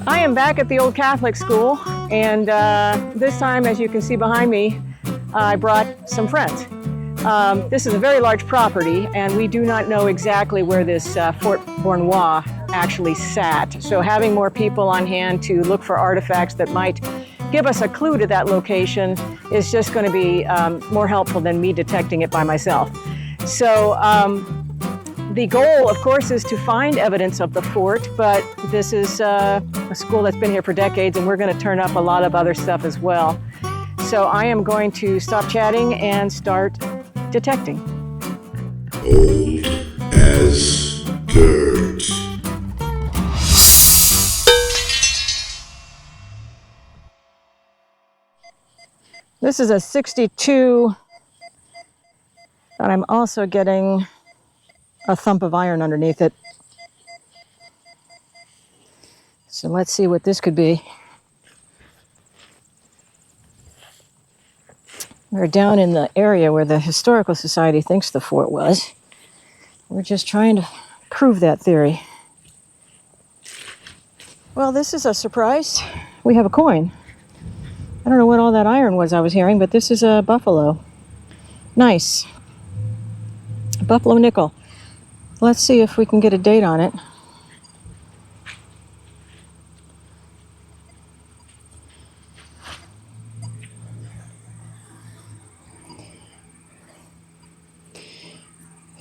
I am back at the old Catholic school, and this time, as you can see behind me, I brought some friends. This is a very large property, and we do not know exactly where this Fort Beauharnois actually sat. So having more people on hand to look for artifacts that might give us a clue to that location is just going to be more helpful than me detecting it by myself. So the goal, of course, is to find evidence of the fort, but this is a school that's been here for decades, and we're going to turn up a lot of other stuff as well. So I am going to stop chatting and start detecting. Old as dirt. This is a 62, and I'm also getting a thump of iron underneath it. So let's see what this could be. We're down in the area where the Historical Society thinks the fort was. We're just trying to prove that theory. Well, this is a surprise. We have a coin. I don't know what all that iron was I was hearing, but this is a buffalo. Nice. A buffalo nickel. Let's see if we can get a date on it.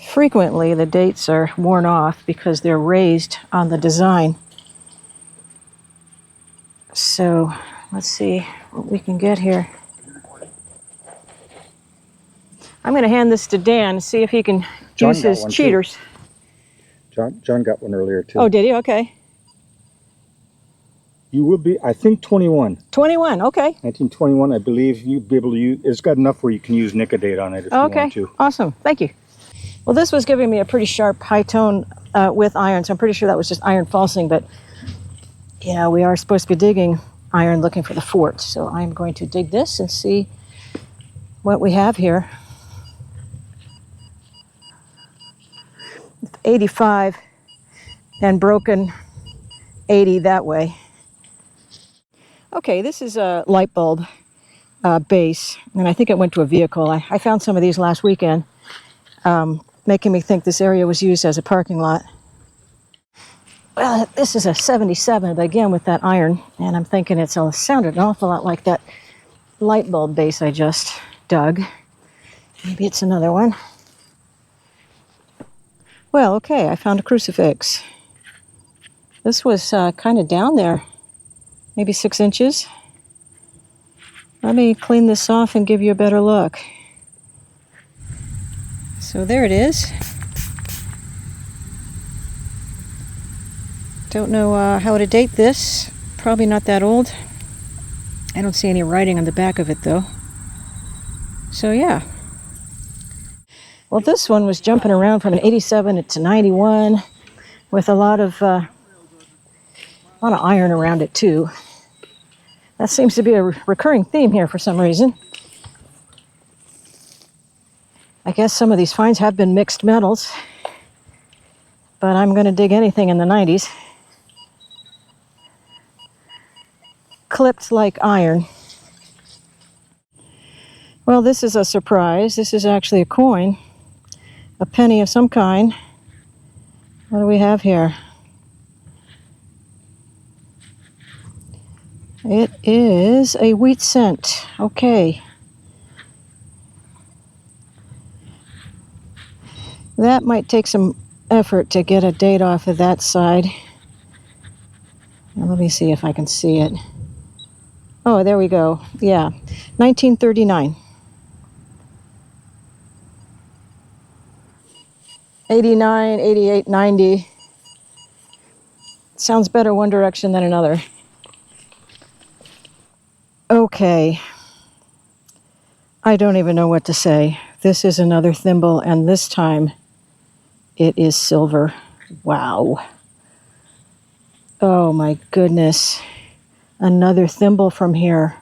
Frequently, the dates are worn off because they're raised on the design. So let's see what we can get here. I'm going to hand this to Dan and see if he can use his cheaters. John got one earlier too. Oh, did he? Okay. You will be, I think, 21. 21, okay. 1921, I believe you'd be able to use. It's got enough where you can use Nicodate on it if you want to. Okay, awesome. Thank you. Well, this was giving me a pretty sharp high tone with iron, so I'm pretty sure that was just iron falsing, but yeah, we are supposed to be digging iron looking for the fort, so I'm going to dig this and see what we have here. 85 and broken 80 that way. Okay, this is a light bulb base, and I think it went to a vehicle. I found some of these last weekend, making me think this area was used as a parking lot. Well, this is a 77, but again with that iron, and I'm thinking it sounded an awful lot like that light bulb base I just dug. Maybe it's another one. Well, okay, I found a crucifix. This was kind of down there, maybe 6 inches. Let me clean this off and give you a better look. So there it is. Don't know how to date this. Probably not that old. I don't see any writing on the back of it though. So yeah. Well, this one was jumping around from an 87 to 91 with a lot of iron around it too. That seems to be a recurring theme here for some reason. I guess some of these finds have been mixed metals, but I'm going to dig anything in the 90s. Clipped like iron. Well, this is a surprise. This is actually a coin. A penny of some kind. What do we have here? It is a wheat cent. Okay. That might take some effort to get a date off of that side. Now, let me see if I can see it. Oh, there we go. Yeah, 1939. 89, 88, 90. Sounds better one direction than another. Okay. I don't even know what to say. This is another thimble, and this time it is silver. Wow. Oh my goodness. Another thimble from here.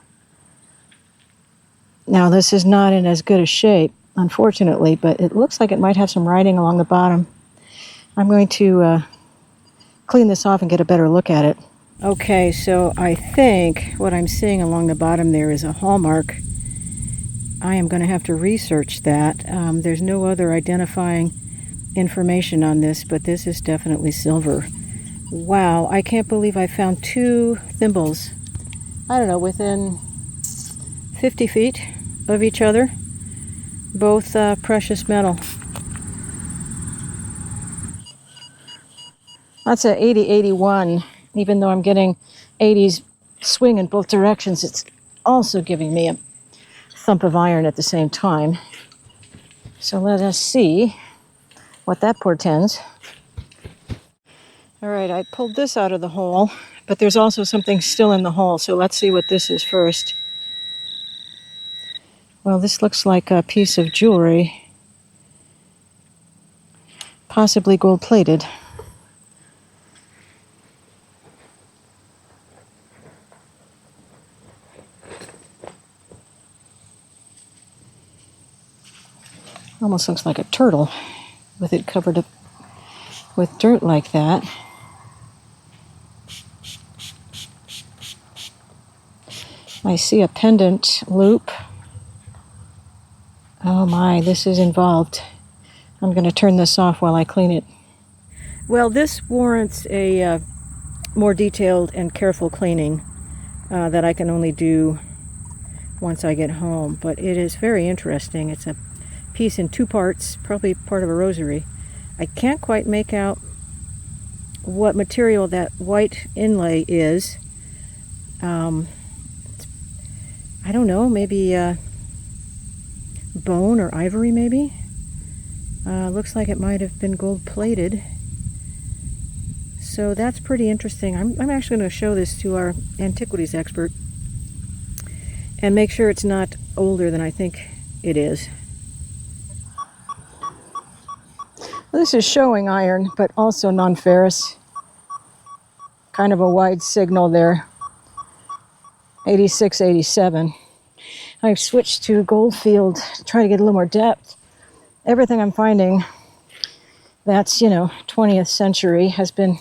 Now this is not in as good a shape, unfortunately, but it looks like it might have some writing along the bottom. I'm going to clean this off and get a better look at it. Okay, so I think what I'm seeing along the bottom there is a hallmark. I am going to have to research that. There's no other identifying information on this, but this is definitely silver. Wow, I can't believe I found two thimbles, I don't know, within 50 feet of each other, both precious metal. That's a 80-81. Even though I'm getting 80s swing in both directions, it's also giving me a thump of iron at the same time. So let us see what that portends. All right, I pulled this out of the hole, but there's also something still in the hole, so let's see what this is first. Well, this looks like a piece of jewelry, possibly gold-plated. Almost looks like a turtle with it covered up with dirt like that. I see a pendant loop. Oh my, this is involved. I'm going to turn this off while I clean it. Well, this warrants a more detailed and careful cleaning that I can only do once I get home, but it is very interesting. It's a piece in two parts, probably part of a rosary. I can't quite make out what material that white inlay is. I don't know, maybe bone or ivory maybe. Looks like it might have been gold plated. So that's pretty interesting. I'm actually going to show this to our antiquities expert and make sure it's not older than I think it is. This is showing iron, but also non-ferrous. Kind of a wide signal there. 86, 87. I've switched to Goldfield to try to get a little more depth. Everything I'm finding that's, 20th century has been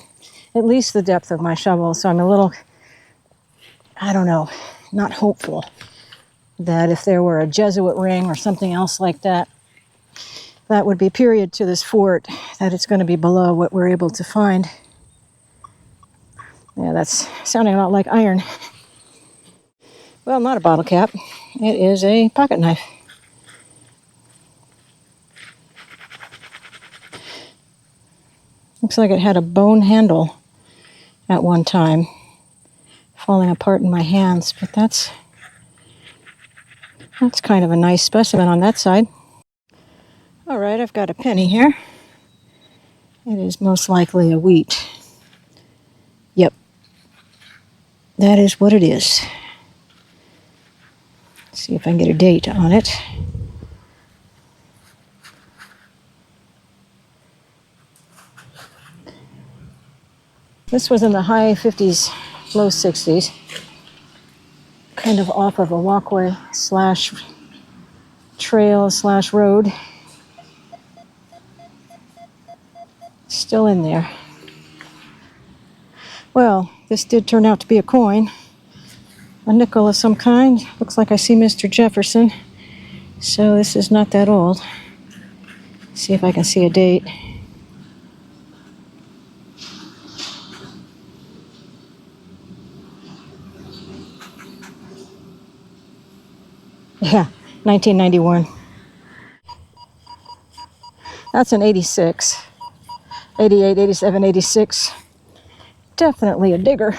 at least the depth of my shovel. So I'm a little, I don't know, not hopeful that if there were a Jesuit ring or something else like that, that would be period to this fort, that it's going to be below what we're able to find. Yeah, that's sounding a lot like iron. Well, not a bottle cap. It is a pocket knife. Looks like it had a bone handle at one time, falling apart in my hands, but that's kind of a nice specimen on that side. All right, I've got a penny here. It is most likely a wheat. Yep, that is what it is. Let's see if I can get a date on it. This was in the high 50s, low 60s, kind of off of a walkway slash trail slash road. Still in there. Well, this did turn out to be a coin, a nickel of some kind. Looks like I see Mr. Jefferson, so this is not that old. See if I can see a date. Yeah, 1991. That's an 86. 88, 87, 86. Definitely a digger.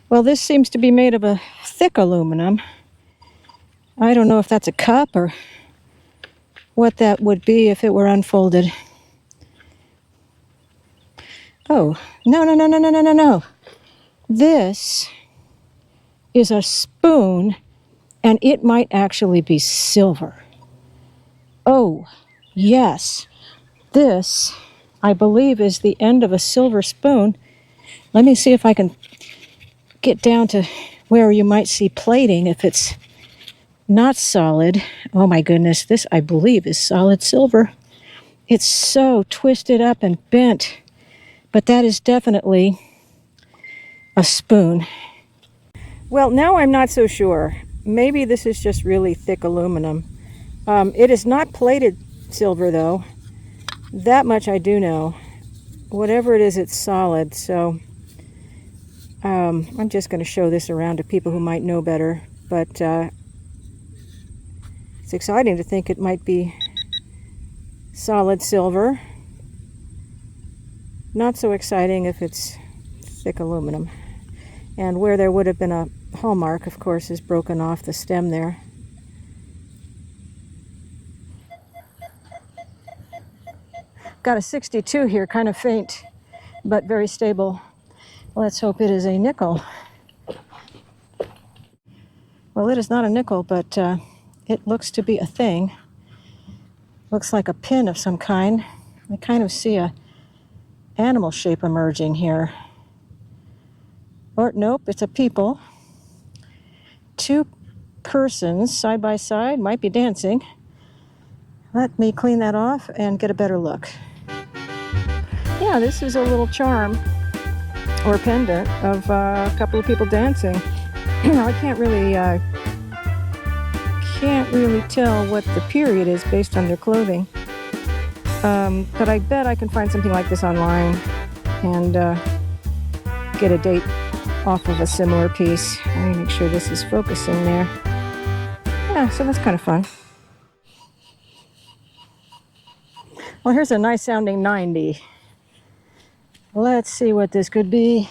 Well, this seems to be made of a thick aluminum. I don't know if that's a cup or what that would be if it were unfolded. Oh, no. This is a spoon, and it might actually be silver. Oh, yes. This, I believe, is the end of a silver spoon. Let me see if I can get down to where you might see plating if it's not solid. Oh my goodness, this I believe is solid silver. It's so twisted up and bent, but that is definitely a spoon. Well, now I'm not so sure. Maybe this is just really thick aluminum. It is not plated silver, though. That much I do know. Whatever it is, it's solid. So I'm just going to show this around to people who might know better. But it's exciting to think it might be solid silver. Not so exciting if it's thick aluminum. And where there would have been a hallmark, of course, is broken off the stem there. Got a 62 here, kind of faint, but very stable. Let's hope it is a nickel. Well, it is not a nickel, but it looks to be a thing. Looks like a pin of some kind. I kind of see a animal shape emerging here. Or nope, it's a people. Two persons side by side, might be dancing. Let me clean that off and get a better look. Yeah, this is a little charm or pendant of a couple of people dancing. I can't really tell what the period is based on their clothing. But I bet I can find something like this online and get a date off of a similar piece. Let me make sure this is focusing there. Yeah, so that's kind of fun. Well, here's a nice sounding 90. Let's see what this could be.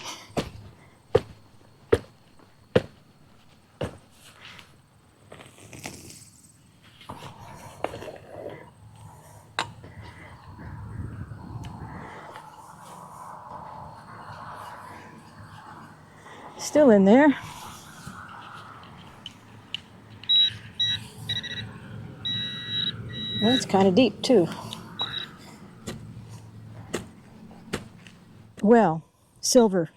Still in there. That's kind of deep too. Well, silver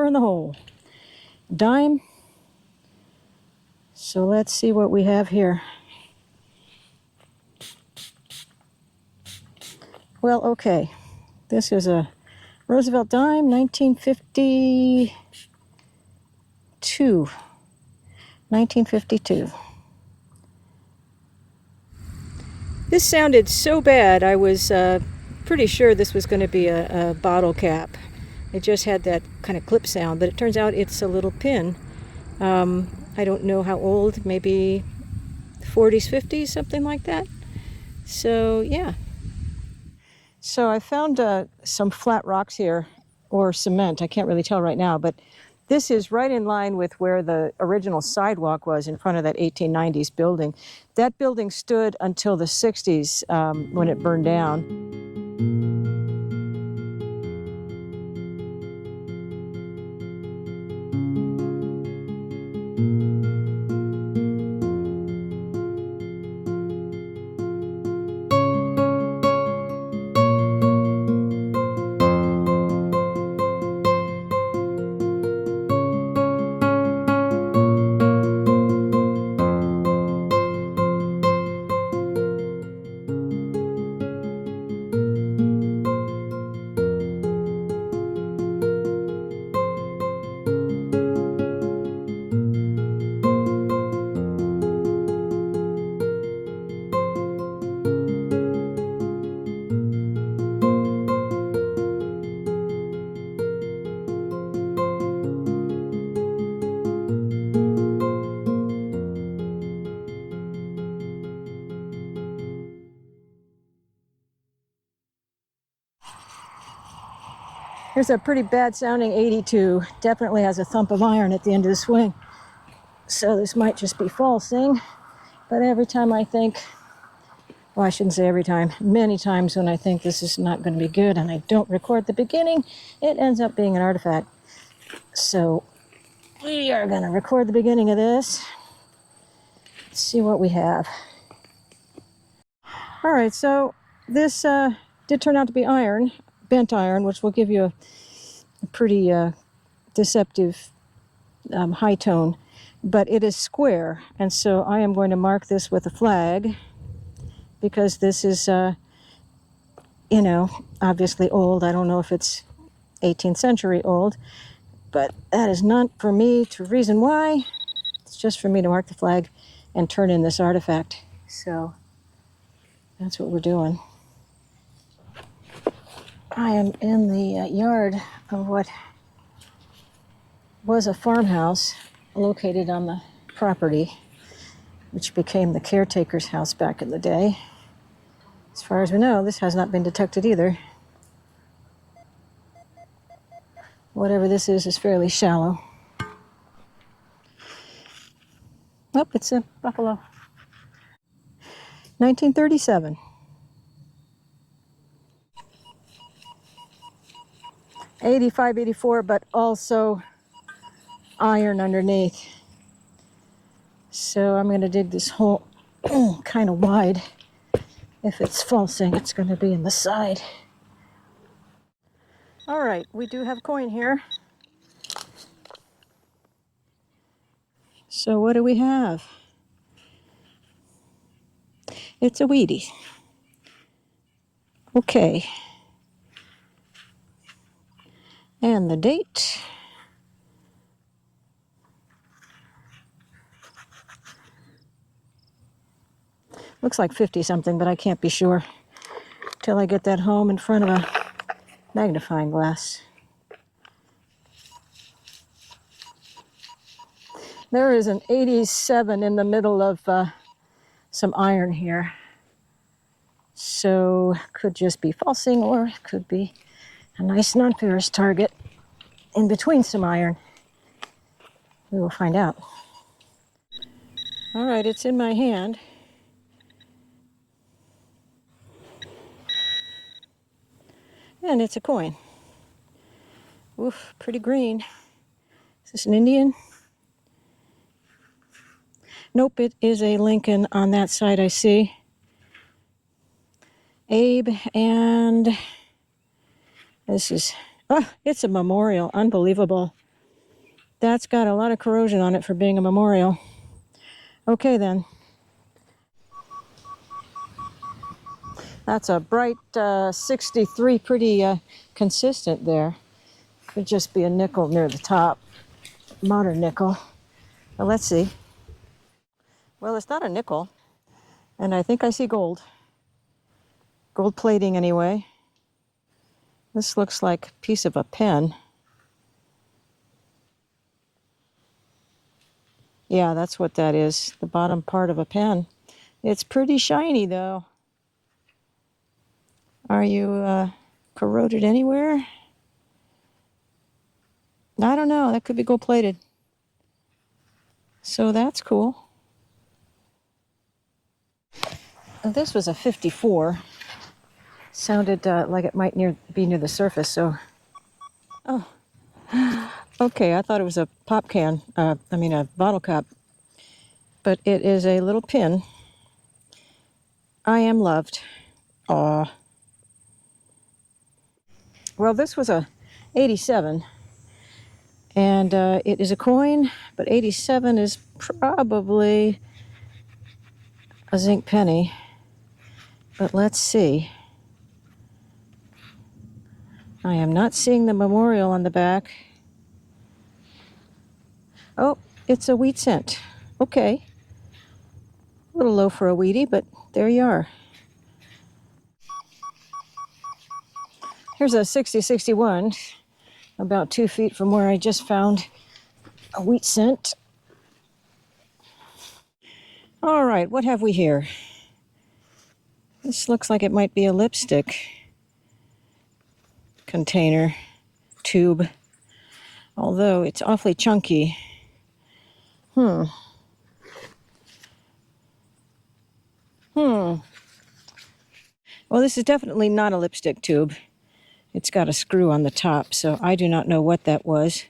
in the hole. Dime. So let's see what we have here. Well, okay. This is a Roosevelt dime, 1952. 1952. This sounded so bad, I was pretty sure this was going to be a bottle cap. It just had that kind of clip sound, but it turns out it's a little pin. I don't know how old, maybe 40s, 50s, something like that. So, yeah. So I found some flat rocks here, or cement. I can't really tell right now, but this is right in line with where the original sidewalk was in front of that 1890s building. That building stood until the 60s when it burned down. Here's a pretty bad sounding 82. Definitely has a thump of iron at the end of the swing. So this might just be falsing. But every time I think, well, I shouldn't say every time, many times when I think this is not going to be good and I don't record the beginning, it ends up being an artifact. So we are going to record the beginning of this. Let's see what we have. All right, so this did turn out to be iron. Bent iron, which will give you a pretty deceptive high tone, but it is square, and so I am going to mark this with a flag because this is you know, obviously old. I don't know if it's 18th century old, but that is not for me to reason why. It's just for me to mark the flag and turn in this artifact. So that's what we're doing. I am in the yard of what was a farmhouse located on the property, which became the caretaker's house back in the day. As far as we know, this has not been detected either. Whatever this is fairly shallow. Oh, it's a buffalo. 1937. '85, '84, but also iron underneath. So I'm going to dig this hole kind of wide. If it's falsing, it's going to be in the side. All right, we do have coin here. So what do we have? It's a Wheatie. Okay. And the date. Looks like 50 something, but I can't be sure till I get that home in front of a magnifying glass. There is an 87 in the middle of some iron here. So could just be falsing, or it could be a nice non-ferrous target in between some iron. We will find out. All right, it's in my hand. And it's a coin. Oof, pretty green. Is this an Indian? Nope, it is a Lincoln on that side, I see. Abe, and this is, oh, it's a memorial. Unbelievable. That's got a lot of corrosion on it for being a memorial. Okay, then. That's a bright 63, pretty consistent there. Could just be a nickel near the top. Modern nickel. Well, let's see. Well, it's not a nickel, and I think I see gold. Gold plating anyway. This looks like a piece of a pen. Yeah, that's what that is, the bottom part of a pen. It's pretty shiny, though. Are you corroded anywhere? I don't know, that could be gold plated. So that's cool. This was a 54. Sounded like it might be near the surface, so... Oh. Okay, I thought it was a pop can, a bottle cap. But it is a little pin. I am loved. Aw. Well, this was a 87. And it is a coin, but 87 is probably a zinc penny. But let's see. I am not seeing the memorial on the back. Oh, it's a wheat cent. Okay. A little low for a Wheatie, but there you are. Here's a 6061, about 2 feet from where I just found a wheat cent. All right, what have we here? This looks like it might be a lipstick container, tube, although it's awfully chunky. Well, this is definitely not a lipstick tube. It's got a screw on the top, so I do not know what that was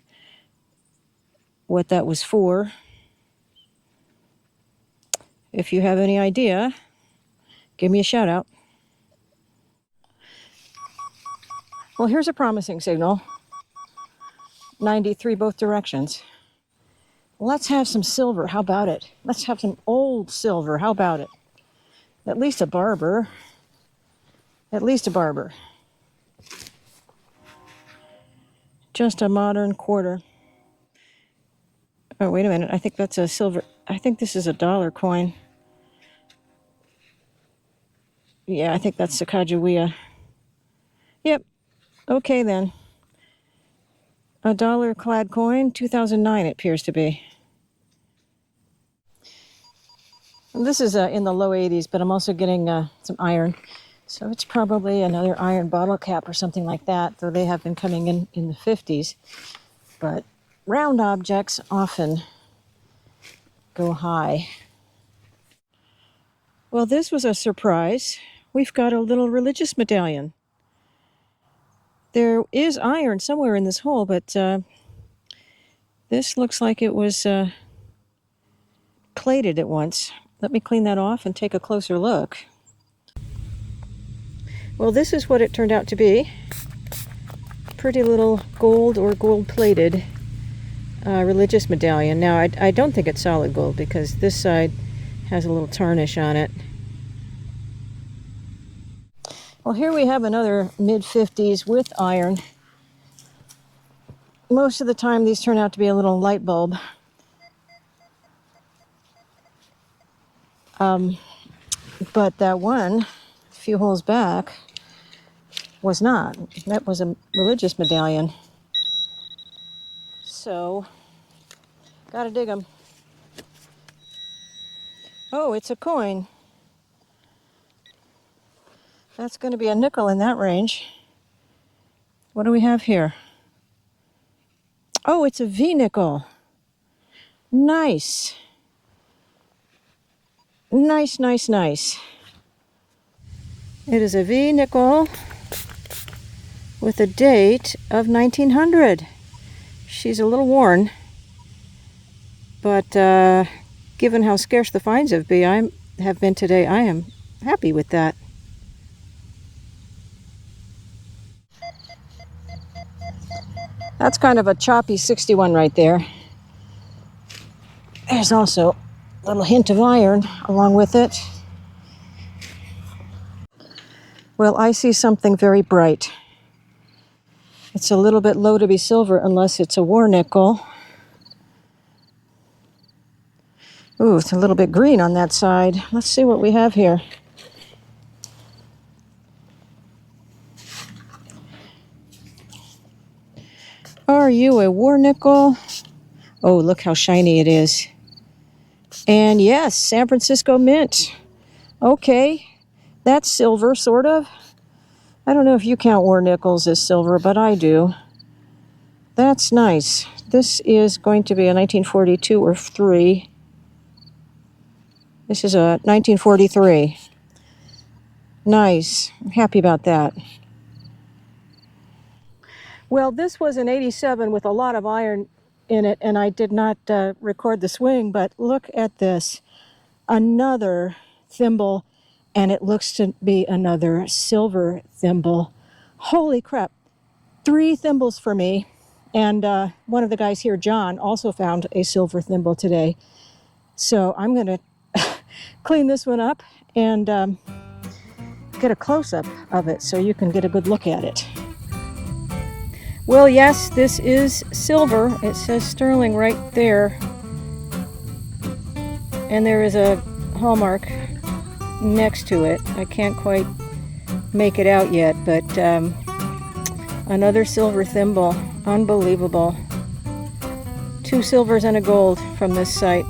for. If you have any idea, give me a shout out. Well, here's a promising signal. 93 both directions. Let's have some silver. How about it? Let's have some old silver. How about it? At least a barber. At least a barber. Just a modern quarter. Oh, wait a minute. I think that's a silver. I think this is a dollar coin. Yeah, I think that's Sacagawea. Yep. Okay, then. A dollar clad coin, 2009 it appears to be. And this is in the low 80s, but I'm also getting some iron. So it's probably another iron bottle cap or something like that, though they have been coming in the 50s. But round objects often go high. Well, this was a surprise. We've got a little religious medallion. There is iron somewhere in this hole, but this looks like it was plated at once. Let me clean that off and take a closer look. Well, this is what it turned out to be. Pretty little gold or gold-plated religious medallion. Now, I don't think it's solid gold because this side has a little tarnish on it. Well, here we have another mid-50s with iron. Most of the time, these turn out to be a little light bulb. But that one, a few holes back, was not. That was a religious medallion. So, gotta dig them. Oh, it's a coin. That's going to be a nickel in that range. What do we have here? Oh, it's a V nickel. Nice. Nice, nice, nice. It is a V nickel with a date of 1900. She's a little worn, but given how scarce the finds have been today, I am happy with that. That's kind of a choppy 61 right there. There's also a little hint of iron along with it. Well, I see something very bright. It's a little bit low to be silver unless it's a war nickel. Ooh, it's a little bit green on that side. Let's see what we have here. Are you a war nickel? Oh, look how shiny it is. And yes, San Francisco Mint. Okay, that's silver, sort of. I don't know if you count war nickels as silver, but I do. That's nice. This is going to be a 1942 or 3. This is a 1943. Nice. I'm happy about that. Well, this was an 87 with a lot of iron in it, and I did not record the swing, but look at this. Another thimble, and it looks to be another silver thimble. Holy crap. 3 thimbles for me, and one of the guys here, John, also found a silver thimble today. So I'm going to clean this one up and get a close-up of it so you can get a good look at it. Well, yes, this is silver. It says sterling right there. And there is a hallmark next to it. I can't quite make it out yet, but another silver thimble. Unbelievable. 2 silvers and a gold from this site.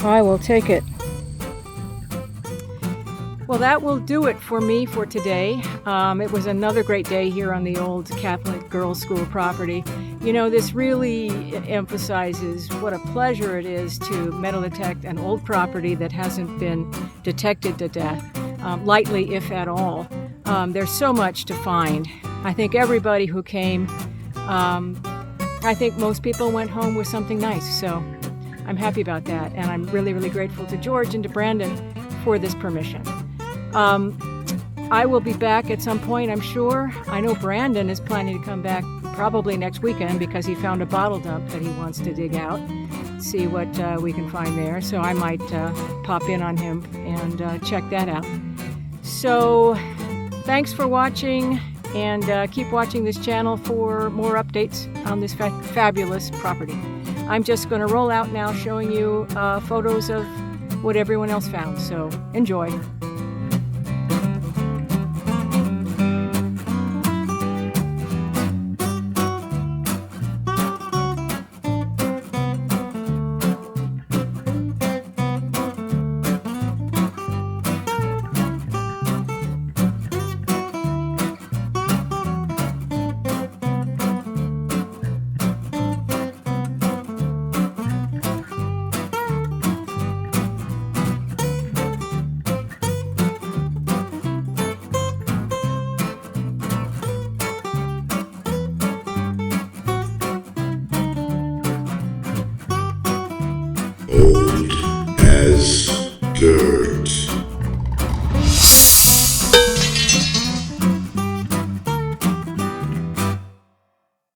I will take it. Well, that will do it for me for today. It was another great day here on the old Catholic girls' school property. You know, this really emphasizes what a pleasure it is to metal detect an old property that hasn't been detected to death, lightly if at all. There's so much to find. I think everybody who came, I think most people went home with something nice, so I'm happy about that. And I'm really, really grateful to George and to Brandon for this permission. I will be back at some point, I'm sure. I know Brandon is planning to come back probably next weekend because he found a bottle dump that he wants to dig out, see what we can find there. So I might pop in on him and check that out. So thanks for watching, and keep watching this channel for more updates on this fabulous property. I'm just going to roll out now showing you photos of what everyone else found, so enjoy. Old as dirt.